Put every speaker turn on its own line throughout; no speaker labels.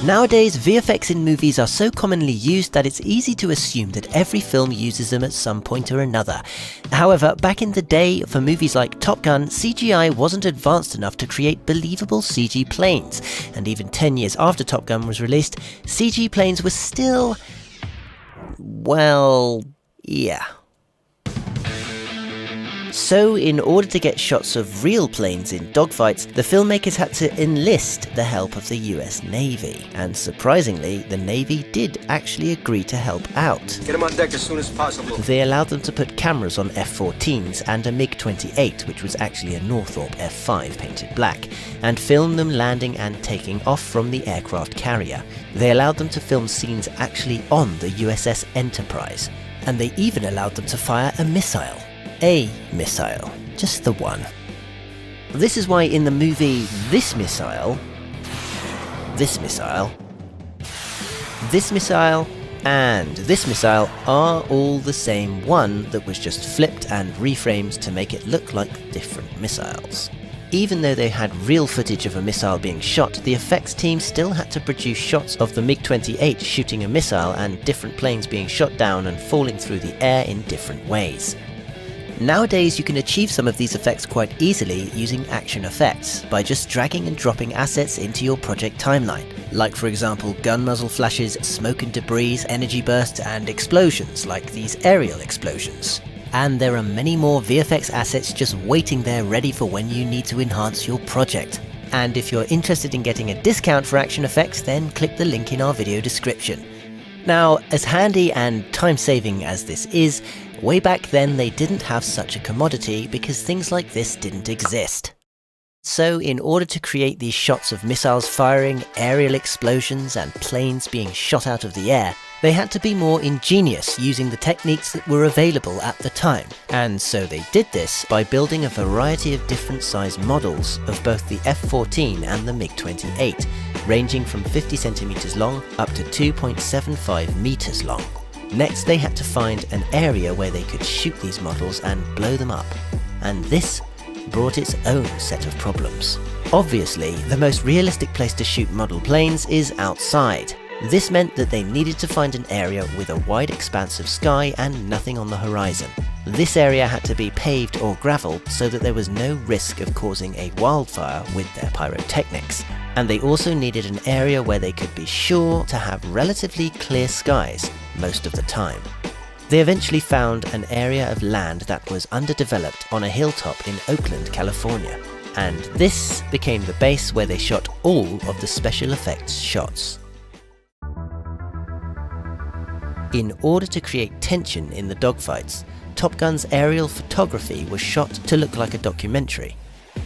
Nowadays, VFX in movies are so commonly used that it's easy to assume that every film uses them at some point or another. However, back in the day, for movies like Top Gun, CGI wasn't advanced enough to create believable CG planes, and even 10 years after Top Gun was released, CG planes were still... well, yeah. So, in order to get shots of real planes in dogfights, the filmmakers had to enlist the help of the US Navy. And surprisingly, the Navy did actually agree to help out.
Get them on deck as soon as possible.
They allowed them to put cameras on F-14s and a MiG-28, which was actually a Northrop F-5 painted black, and film them landing and taking off from the aircraft carrier. They allowed them to film scenes actually on the USS Enterprise. And they even allowed them to fire a missile. A missile, just the one. This is why in the movie this missile, and this missile are all the same one that was just flipped and reframed to make it look like different missiles. Even though they had real footage of a missile being shot, the effects team still had to produce shots of the MiG-28 shooting a missile and different planes being shot down and falling through the air in different ways. Nowadays, you can achieve some of these effects quite easily using action effects by just dragging and dropping assets into your project timeline, like for example gun muzzle flashes, smoke and debris, energy bursts, and explosions like these aerial explosions. And there are many more VFX assets just waiting there ready for when you need to enhance your project. And if you're interested in getting a discount for action effects, then click the link in our video description. Now, as handy and time-saving as this is, way back then they didn't have such a commodity because things like this didn't exist. So in order to create these shots of missiles firing, aerial explosions, and planes being shot out of the air, they had to be more ingenious using the techniques that were available at the time. And so they did this by building a variety of different size models of both the F-14 and the MiG-28, ranging from 50 centimeters long up to 2.75 meters long. Next, they had to find an area where they could shoot these models and blow them up. And this brought its own set of problems. Obviously, the most realistic place to shoot model planes is outside. This meant that they needed to find an area with a wide expanse of sky and nothing on the horizon. This area had to be paved or gravelled so that there was no risk of causing a wildfire with their pyrotechnics. And they also needed an area where they could be sure to have relatively clear skies most of the time. They eventually found an area of land that was underdeveloped on a hilltop in Oakland, California. And this became the base where they shot all of the special effects shots. In order to create tension in the dogfights, Top Gun's aerial photography was shot to look like a documentary.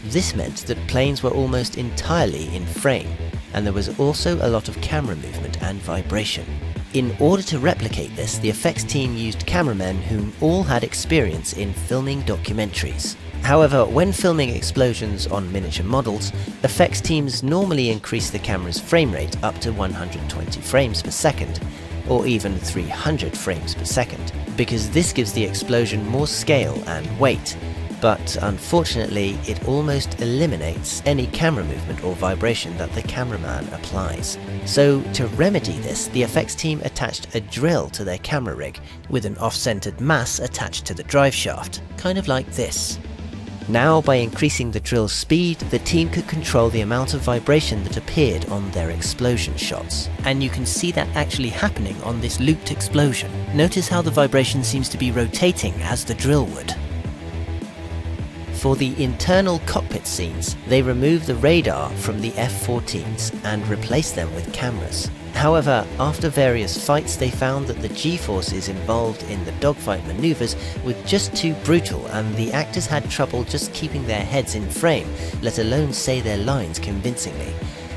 This meant that planes were almost entirely in frame, and there was also a lot of camera movement and vibration. In order to replicate this, the effects team used cameramen whom all had experience in filming documentaries. However, when filming explosions on miniature models, effects teams normally increase the camera's frame rate up to 120 frames per second, or even 300 frames per second, because this gives the explosion more scale and weight. But unfortunately, it almost eliminates any camera movement or vibration that the cameraman applies. So to remedy this, the effects team attached a drill to their camera rig with an off-centered mass attached to the drive shaft, kind of like this. Now, by increasing the drill's speed, the team could control the amount of vibration that appeared on their explosion shots. And you can see that actually happening on this looped explosion. Notice how the vibration seems to be rotating as the drill would. For the internal cockpit scenes, they removed the radar from the F-14s and replaced them with cameras. However, after various fights, they found that the G-forces involved in the dogfight maneuvers were just too brutal, and the actors had trouble just keeping their heads in frame, let alone say their lines convincingly.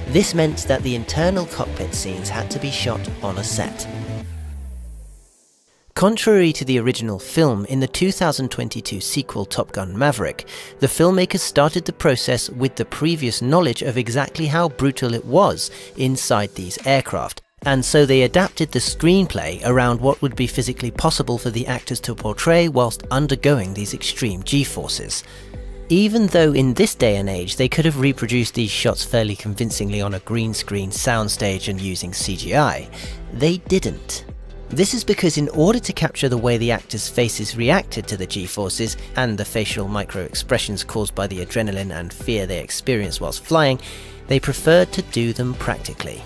This meant that the internal cockpit scenes had to be shot on a set. Contrary to the original film, in the 2022 sequel Top Gun Maverick, the filmmakers started the process with the previous knowledge of exactly how brutal it was inside these aircraft, and so they adapted the screenplay around what would be physically possible for the actors to portray whilst undergoing these extreme G-forces. Even though in this day and age they could have reproduced these shots fairly convincingly on a green screen soundstage and using CGI, they didn't. This is because in order to capture the way the actors' faces reacted to the G-forces and the facial micro-expressions caused by the adrenaline and fear they experienced whilst flying, they preferred to do them practically.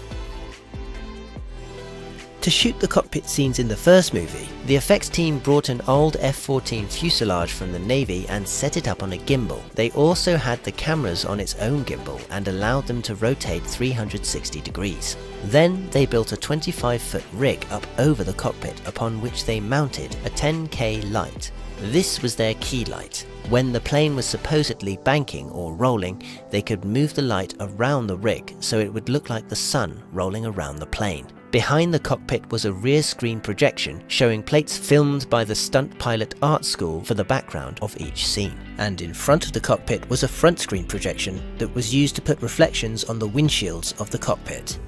To shoot the cockpit scenes in the first movie, the effects team brought an old F-14 fuselage from the Navy and set it up on a gimbal. They also had the cameras on its own gimbal and allowed them to rotate 360 degrees. Then they built a 25-foot rig up over the cockpit upon which they mounted a 10K light. This was their key light. When the plane was supposedly banking or rolling, they could move the light around the rig so it would look like the sun rolling around the plane. Behind the cockpit was a rear screen projection showing plates filmed by the stunt pilot art school for the background of each scene. And in front of the cockpit was a front screen projection that was used to put reflections on the windshields of the cockpit.